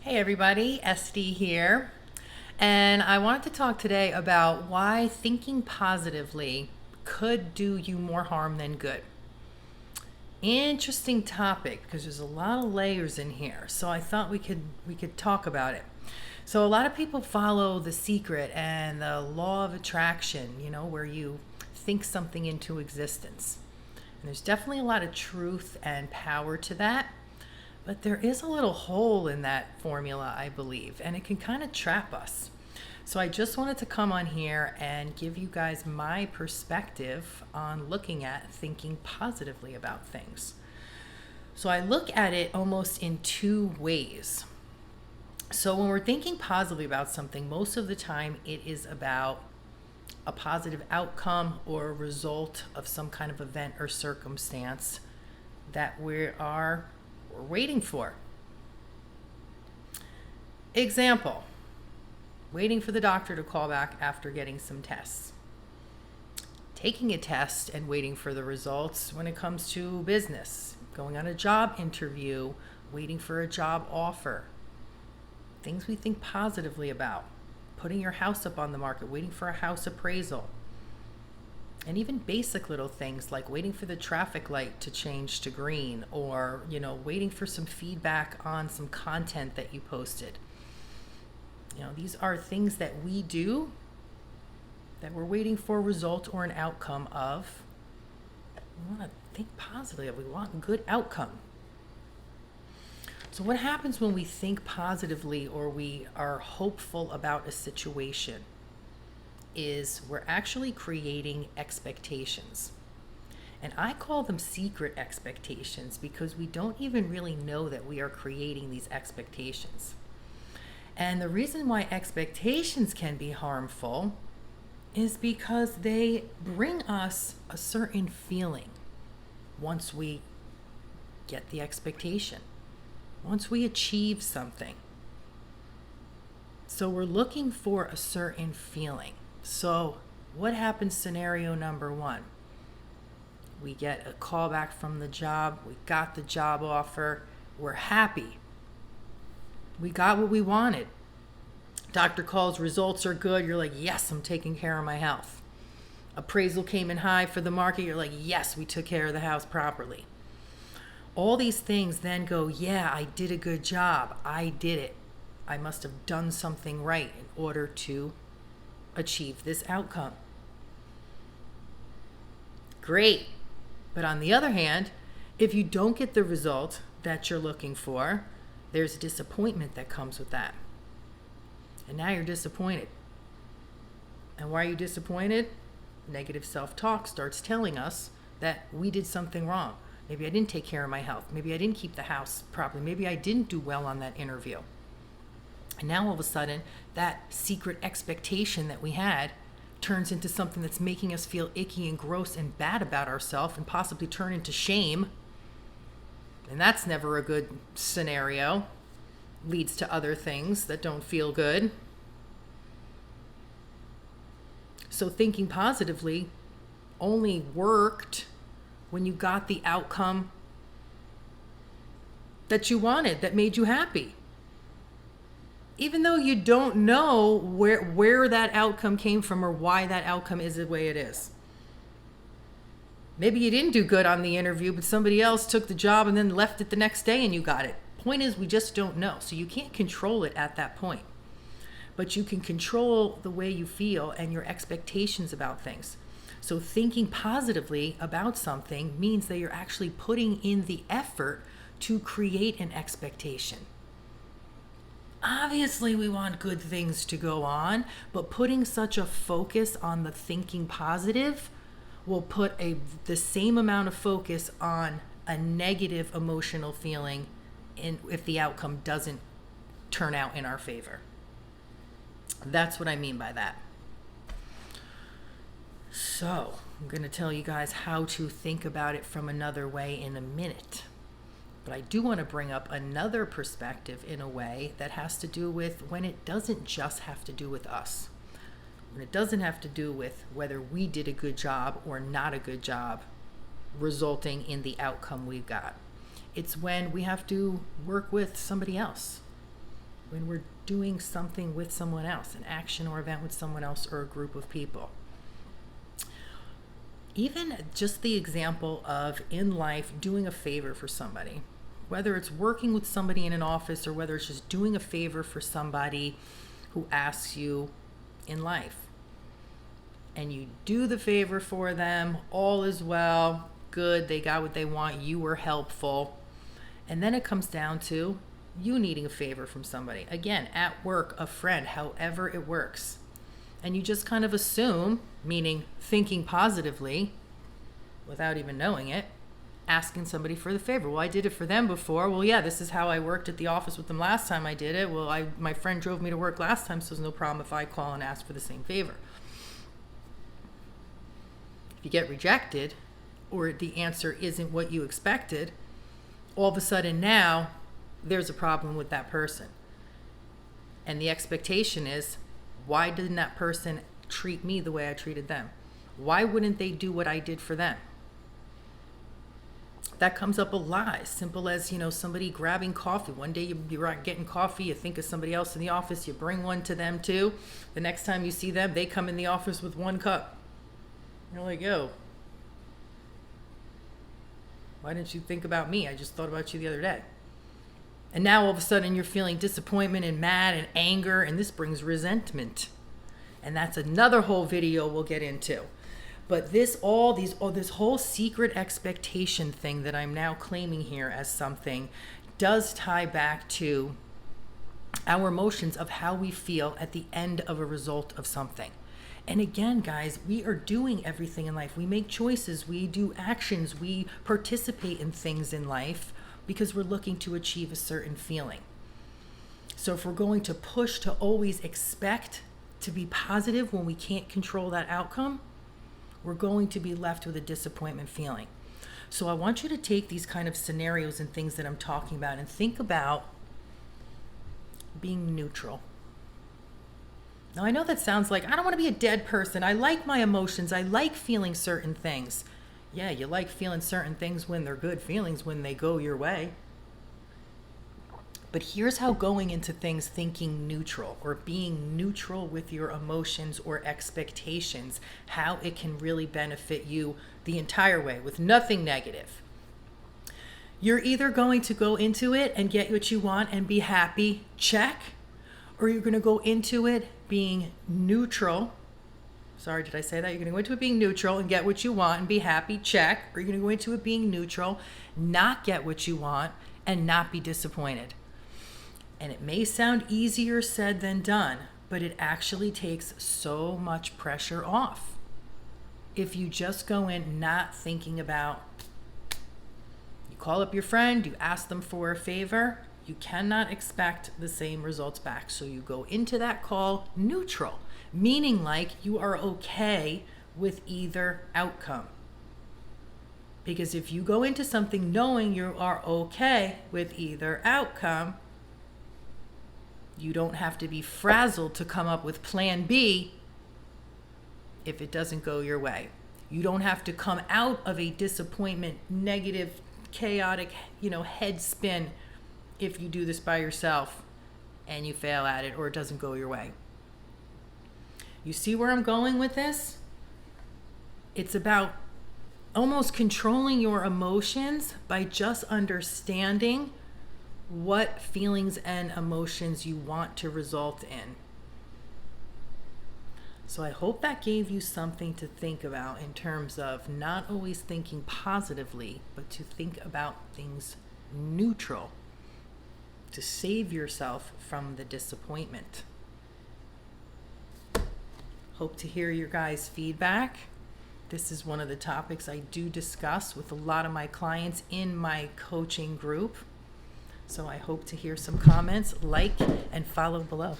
Hey everybody, Esty here. And I wanted to talk today about why thinking positively could do you more harm than good. Interesting topic because there's a lot of layers in here. So I thought we could talk about it. So a lot of people follow The Secret and the law of attraction, where you think something into existence. And there's definitely a lot of truth and power to that. But there is a little hole in that formula, I believe, and it can kind of trap us. So I just wanted to come on here and give you guys my perspective on looking at thinking positively about things. So I look at it almost in two ways. So when we're thinking positively about something, most of the time it is about a positive outcome or a result of some kind of event or circumstance that we're waiting for. Example, waiting for the doctor to call back after getting some tests. Taking a test and waiting for the results when it comes to business. Going on a job interview, waiting for a job offer. Things we think positively about. Putting your house up on the market, waiting for a house appraisal. And even basic little things like waiting for the traffic light to change to green, or waiting for some feedback on some content that you posted. These are things that we do that we're waiting for a result or an outcome of. We want to think positively. We want a good outcome. So what happens when we think positively or we are hopeful about a situation is we're actually creating expectations. And I call them secret expectations because we don't even really know that we are creating these expectations. And the reason why expectations can be harmful is because they bring us a certain feeling once we get the expectation, once we achieve something. So we're looking for a certain feeling. So what happens scenario number one? We get a call back from the job. We got the job offer. We're happy. We got what we wanted. Doctor calls, results are good. You're like, yes, I'm taking care of my health. Appraisal came in high for the market. You're like, yes, we took care of the house properly. All these things then go, yeah, I did a good job. I did it. I must have done something right in order to achieve this outcome. Great. But on the other hand, if you don't get the result that you're looking for, there's disappointment that comes with that. And now you're disappointed. And why are you disappointed? Negative self-talk starts telling us that we did something wrong. Maybe I didn't take care of my health. Maybe I didn't keep the house properly. Maybe I didn't do well on that interview. And now all of a sudden, that secret expectation that we had turns into something that's making us feel icky and gross and bad about ourselves and possibly turn into shame. And that's never a good scenario. Leads to other things that don't feel good. So thinking positively only worked when you got the outcome that you wanted, that made you happy. Even though you don't know where that outcome came from or why that outcome is the way it is. Maybe you didn't do good on the interview, but somebody else took the job and then left it the next day and you got it. Point is, we just don't know. So you can't control it at that point. But you can control the way you feel and your expectations about things. So thinking positively about something means that you're actually putting in the effort to create an expectation. Obviously, we want good things to go on, but putting such a focus on the thinking positive will put the same amount of focus on a negative emotional feeling if the outcome doesn't turn out in our favor. That's what I mean by that. So, I'm going to tell you guys how to think about it from another way in a minute. But I do want to bring up another perspective in a way that has to do with when it doesn't just have to do with us. When it doesn't have to do with whether we did a good job or not a good job, resulting in the outcome we got. It's when we have to work with somebody else. when we're doing something with someone else, an action or event with someone else or a group of people. Even just the example of in life doing a favor for somebody, whether it's working with somebody in an office or whether it's just doing a favor for somebody who asks you in life. And you do the favor for them, all is well, good, they got what they want, you were helpful. And then it comes down to you needing a favor from somebody. Again, at work, a friend, however it works. And you just kind of assume, meaning thinking positively, without even knowing it, asking somebody for the favor. Well, I did it for them before. Well, yeah, this is how I worked at the office with them last time I did it. Well, my friend drove me to work last time, so there's no problem if I call and ask for the same favor. If you get rejected, or the answer isn't what you expected, all of a sudden now there's a problem with that person. And the expectation is, why didn't that person treat me the way I treated them? Why wouldn't they do what I did for them? That comes up a lot. As simple as, somebody grabbing coffee. One day you're getting coffee, you think of somebody else in the office, you bring one to them too. The next time you see them, they come in the office with 1 cup. You're like, yo, why didn't you think about me? I just thought about you the other day. And now all of a sudden you're feeling disappointment and mad and anger, and this brings resentment. And that's another whole video we'll get into. But this whole secret expectation thing that I'm now claiming here as something does tie back to our emotions of how we feel at the end of a result of something. And again, guys, we are doing everything in life. We make choices, we do actions, we participate in things in life because we're looking to achieve a certain feeling. So if we're going to push to always expect to be positive when we can't control that outcome, we're going to be left with a disappointment feeling. So I want you to take these kind of scenarios and things that I'm talking about and think about being neutral. Now, I know that sounds like, I don't want to be a dead person. I like my emotions. I like feeling certain things. Yeah, you like feeling certain things when they're good feelings, when they go your way. But here's how going into things thinking neutral or being neutral with your emotions or expectations, how it can really benefit you the entire way with nothing negative. You're either going to go into it and get what you want and be happy, check, or you're going to go into it being neutral. Sorry, did I say that? You're going to go into it being neutral and get what you want and be happy, check. Or you're going to go into it being neutral, not get what you want, and not be disappointed. And it may sound easier said than done, but it actually takes so much pressure off. If you just go in not thinking about, you call up your friend, you ask them for a favor, you cannot expect the same results back. So you go into that call neutral, meaning like you are okay with either outcome. Because if you go into something knowing you are okay with either outcome, you don't have to be frazzled to come up with plan B if it doesn't go your way. You don't have to come out of a disappointment, negative, chaotic, head spin if you do this by yourself and you fail at it or it doesn't go your way. You see where I'm going with this? It's about almost controlling your emotions by just understanding what feelings and emotions you want to result in. So I hope that gave you something to think about in terms of not always thinking positively, but to think about things neutral to save yourself from the disappointment. Hope to hear your guys' feedback. This is one of the topics I do discuss with a lot of my clients in my coaching group. So I hope to hear some comments, like, and follow below.